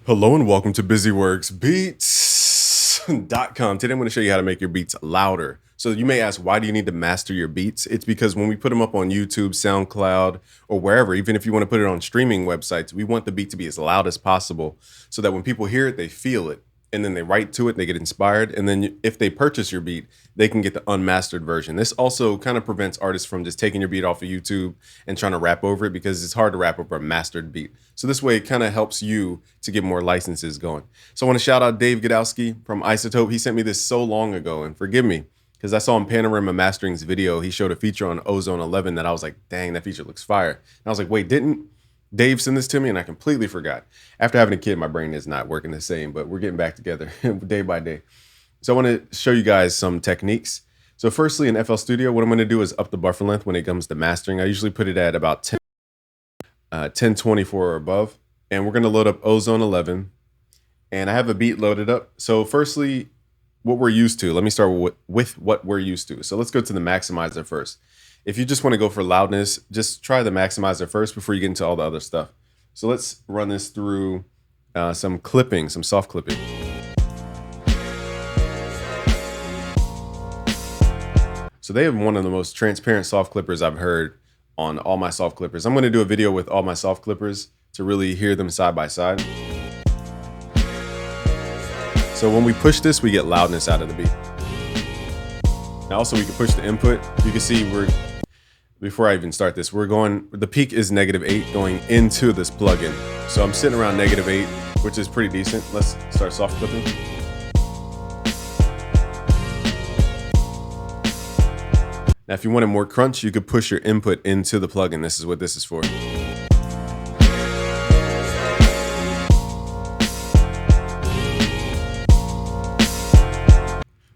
Hello and welcome to BusyWorksBeats.com. Today I'm going to show you how to make your beats louder. So you may ask, why do you need to master your beats? It's because when we put them up on YouTube, SoundCloud, or wherever, even if you want to put it on streaming websites, we want the beat to be as loud as possible so that when people hear it, they feel it. And then they write to it, they get inspired. And then if they purchase your beat, they can get the unmastered version. This also kind of prevents artists from just taking your beat off of YouTube and trying to rap over it because it's hard to rap over a mastered beat. So this way it kind of helps you to get more licenses going. So I want to shout out Dave Godowski from Izotope. He sent me this so long ago, and forgive me, because I saw in Panorama Mastering's video, he showed a feature on Ozone 11 that I was like, dang, that feature looks fire. And I was like, wait, didn't Dave sent this to me? And I completely forgot. After having a kid, my brain is not working the same, but we're getting back together day by day. So I want to show you guys some techniques. So firstly, in FL Studio, what I'm going to do is up the buffer length when it comes to mastering. I usually put it at about 1024 or above. And we're going to load up Ozone 11. And I have a beat loaded up. So firstly, what we're used to. Let me start with what we're used to. So let's go to the maximizer first. If you just want to go for loudness, just try the maximizer first before you get into all the other stuff. So let's run this through some clipping, some soft clipping. So they have one of the most transparent soft clippers I've heard on all my soft clippers. I'm going to do a video with all my soft clippers to really hear them side by side. So when we push this, we get loudness out of the beat. Now also we can push the input. You can see before I even start this, the peak is -8 going into this plugin. So I'm sitting around -8, which is pretty decent. Let's start soft clipping. Now, if you wanted more crunch, you could push your input into the plugin. This is what this is for.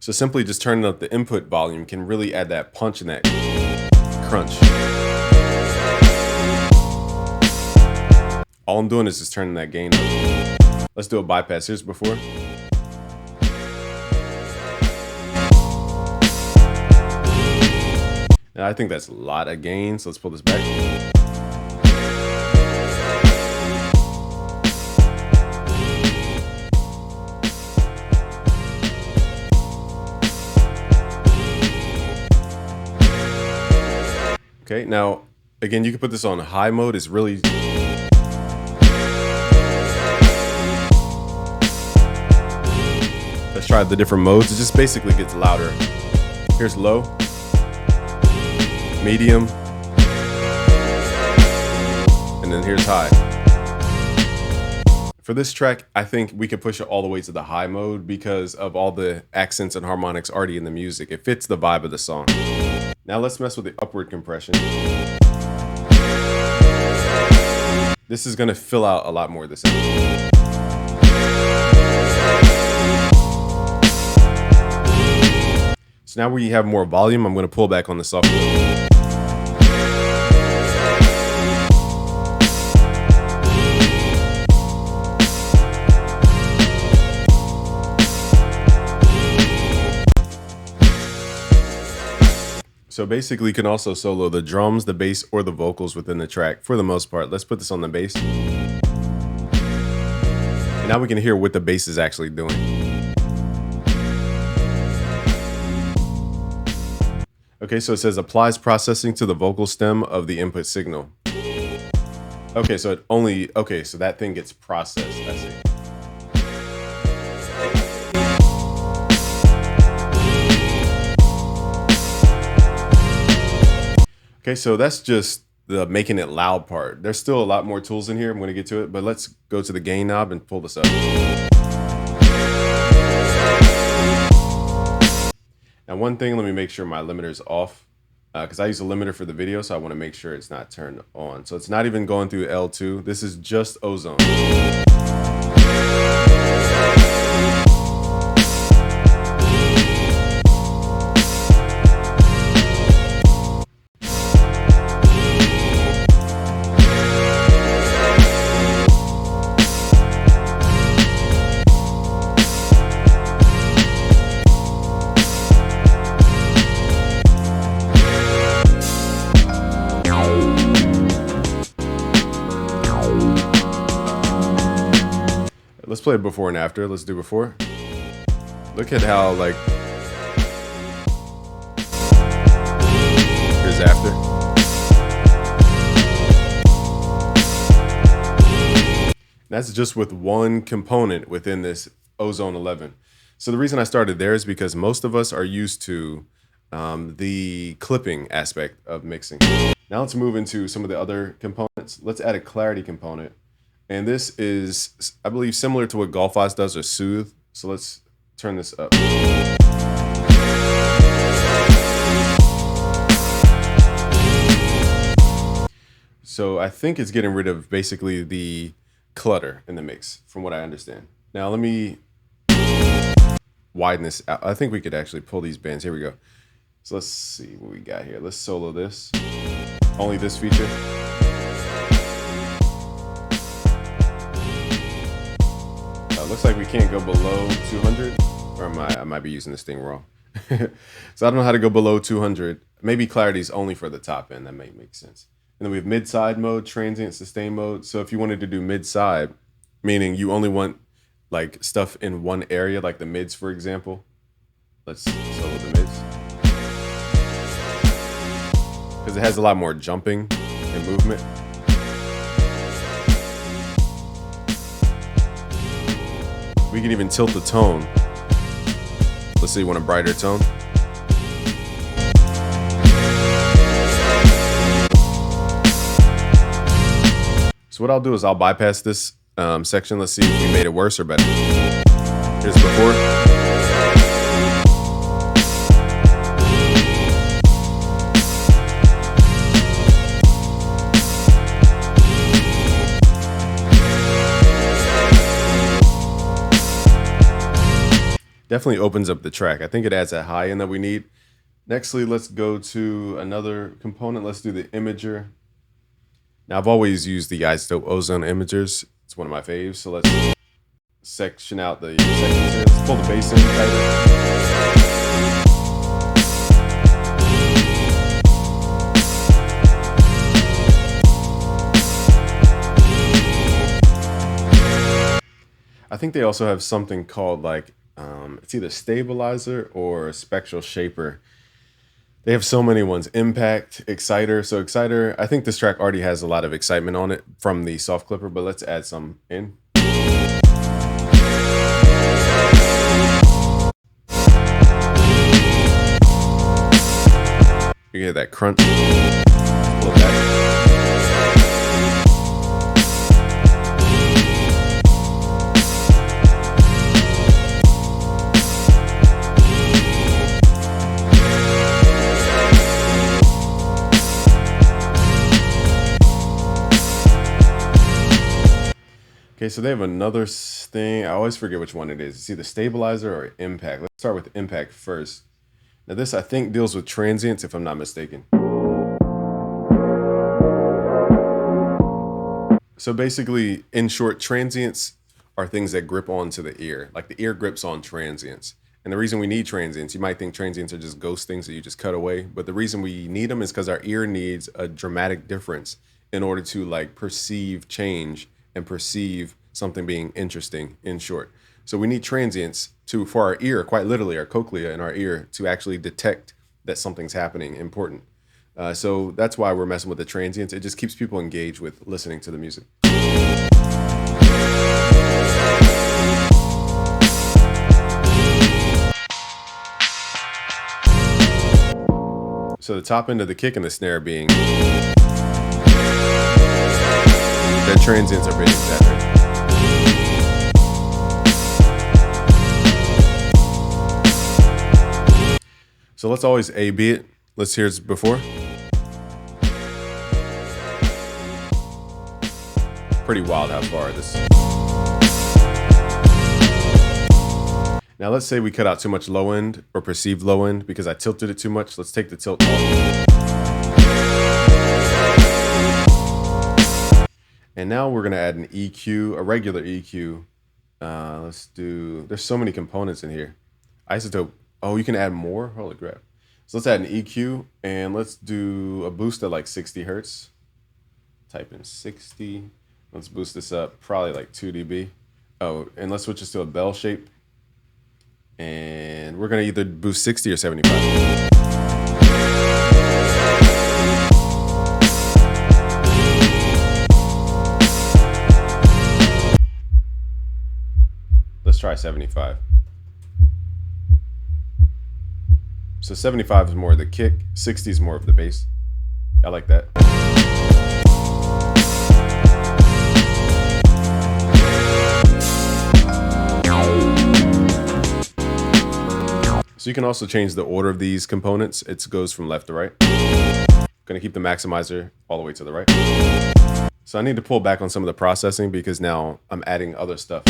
So simply just turning up the input volume can really add that punch and that crunch. All I'm doing is just turning that gain up. Let's do a bypass. Here's before. And I think that's a lot of gain, so let's pull this back. Okay, now, again, you can put this on high mode. It's really... Let's try the different modes. It just basically gets louder. Here's low, medium, and then here's high. For this track, I think we could push it all the way to the high mode because of all the accents and harmonics already in the music. It fits the vibe of the song. Now let's mess with the upward compression. This is going to fill out a lot more of the sound. So now we have more volume. I'm going to pull back on the soft. So basically you can also solo the drums, the bass, or the vocals within the track for the most part. Let's put this on the bass. And now we can hear what the bass is actually doing. Okay, so it says applies processing to the vocal stem of the input signal. Okay, so so that thing gets processed, I see. Okay, so that's just the making it loud part. There's still a lot more tools in here. I'm going to get to it, but let's go to the gain knob and pull this up. Now, one thing, let me make sure my limiter is off because I use a limiter for the video, so I want to make sure it's not turned on. So it's not even going through L2. This is just Ozone. Let's play before and after. Let's do before. Look at how like here's after. That's just with one component within this Ozone 11. So the reason I started there is because most of us are used to the clipping aspect of mixing. Now let's move into some of the other components. Let's add a clarity component. And this is, I believe, similar to what Golf Oz does or Soothe. So let's turn this up. So I think it's getting rid of basically the clutter in the mix, from what I understand. Now let me widen this out. I think we could actually pull these bands. Here we go. So let's see what we got here. Let's solo this. Only this feature. Looks like we can't go below 200, or I might be using this thing wrong. So I don't know how to go below 200. Maybe clarity is only for the top end. That may make sense. And then we have mid-side mode, transient, sustain mode. So if you wanted to do mid-side, meaning you only want like stuff in one area, like the mids, for example. Let's solo the mids. Because it has a lot more jumping and movement. We can even tilt the tone. Let's say you want a brighter tone. So what I'll do is I'll bypass this section. Let's see if we made it worse or better. Here's before. Definitely opens up the track. I think it adds that high end that we need. Nextly, let's go to another component. Let's do the imager. Now, I've always used the Izotope Ozone imagers. It's one of my faves. So let's section out the sections here. Let's pull the bass in tighter. I think they also have something called like, it's either stabilizer or spectral shaper. They have so many ones. Impact, Exciter. So Exciter, I think this track already has a lot of excitement on it from the soft clipper, but let's add some in. You hear that crunch. Pull it back. Okay, so they have another thing. I always forget which one it is. It's either stabilizer or impact. Let's start with impact first. Now this, I think, deals with transients, if I'm not mistaken. So basically, in short, transients are things that grip onto the ear. Like the ear grips on transients. And the reason we need transients, you might think transients are just ghost things that you just cut away. But the reason we need them is because our ear needs a dramatic difference in order to like perceive change and perceive something being interesting, in short. So we need transients for our ear, quite literally our cochlea in our ear, to actually detect that something's happening important. So that's why we're messing with the transients. It just keeps people engaged with listening to the music. So the top end of the kick and the snare being, their transients are pretty exaggerated. So let's always A-B it. Let's hear it before. Pretty wild how far this. Now let's say we cut out too much low end or perceived low end because I tilted it too much. Let's take the tilt off. And now we're gonna add an EQ, a regular EQ. Let's do, there's so many components in here. Izotope, oh, you can add more? Holy crap. So let's add an EQ and let's do a boost at like 60 Hertz. Type in 60. Let's boost this up, probably like 2 dB. Oh, and let's switch this to a bell shape. And we're going to either boost 60 or 75. Let's try 75. So 75 is more of the kick, 60 is more of the bass. I like that. So you can also change the order of these components. It goes from left to right. Gonna keep the maximizer all the way to the right. So I need to pull back on some of the processing because now I'm adding other stuff.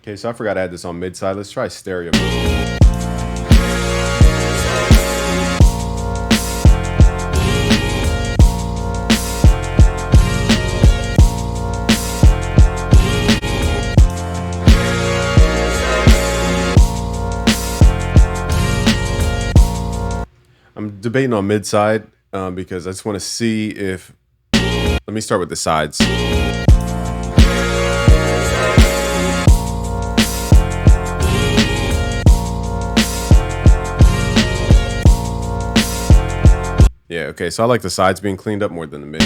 Okay, so I forgot to add this on mid side. Let's try stereo mode. I'm debating on mid side because I just want to see if. Let me start with the sides. Yeah, okay, so I like the sides being cleaned up more than the mid.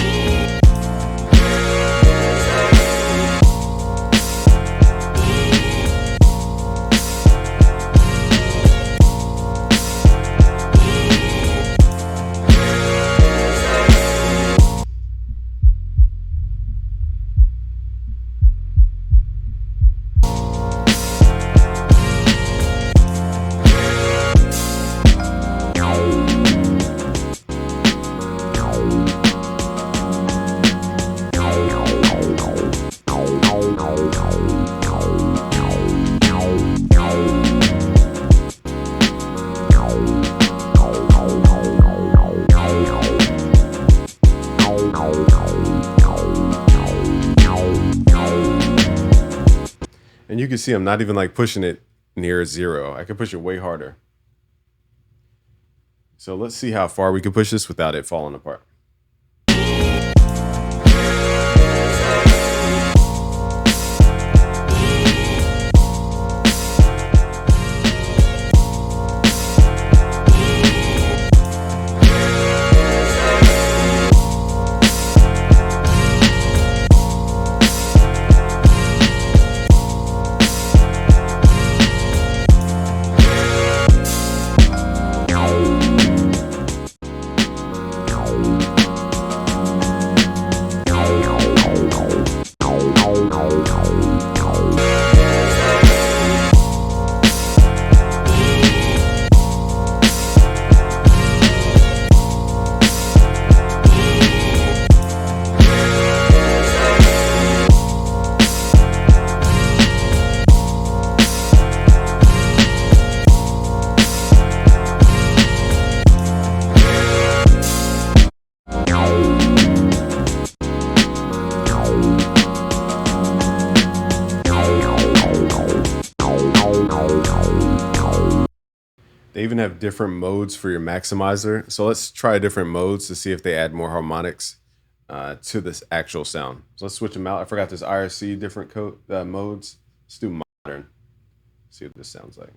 And you can see I'm not even like pushing it near 0. I can push it way harder. So let's see how far we can push this without it falling apart. They even have different modes for your maximizer. So let's try different modes to see if they add more harmonics to this actual sound. So let's switch them out. I forgot this IRC different modes. Let's do modern. See what this sounds like.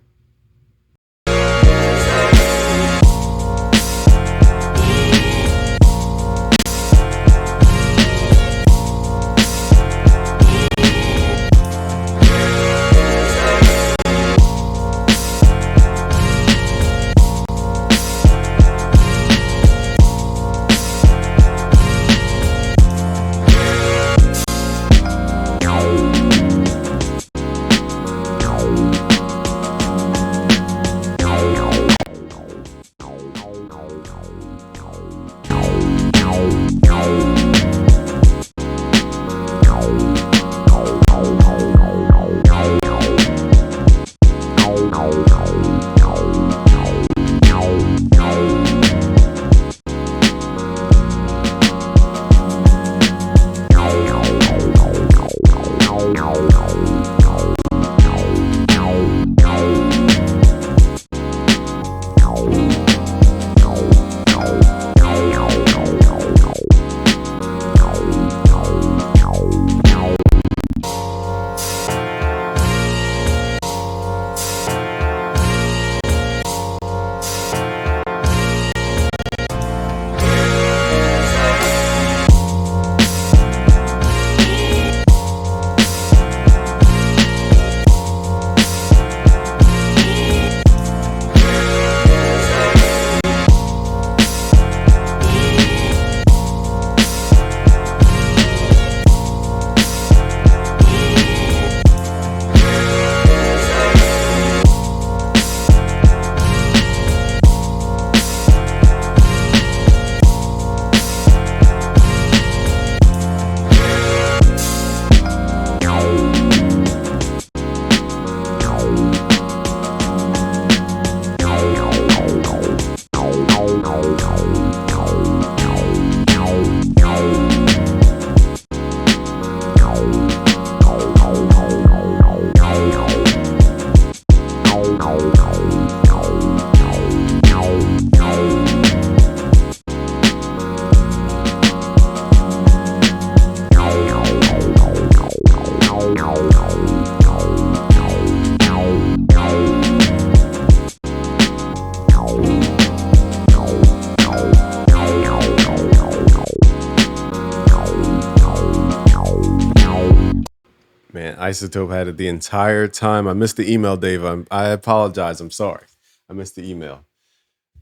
Man, Isotope had it the entire time. I missed the email, Dave. I apologize. I'm sorry. I missed the email.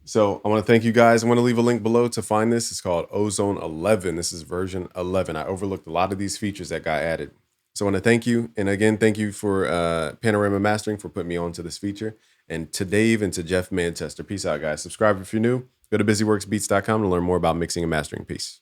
So I want to thank you guys. I want to leave a link below to find this. It's called Ozone 11. This is version 11. I overlooked a lot of these features that got added. So I want to thank you. And again, thank you for Panorama Mastering for putting me on to this feature. And to Dave and to Jeff Manchester. Peace out, guys. Subscribe if you're new. Go to busyworksbeats.com to learn more about mixing and mastering. Peace.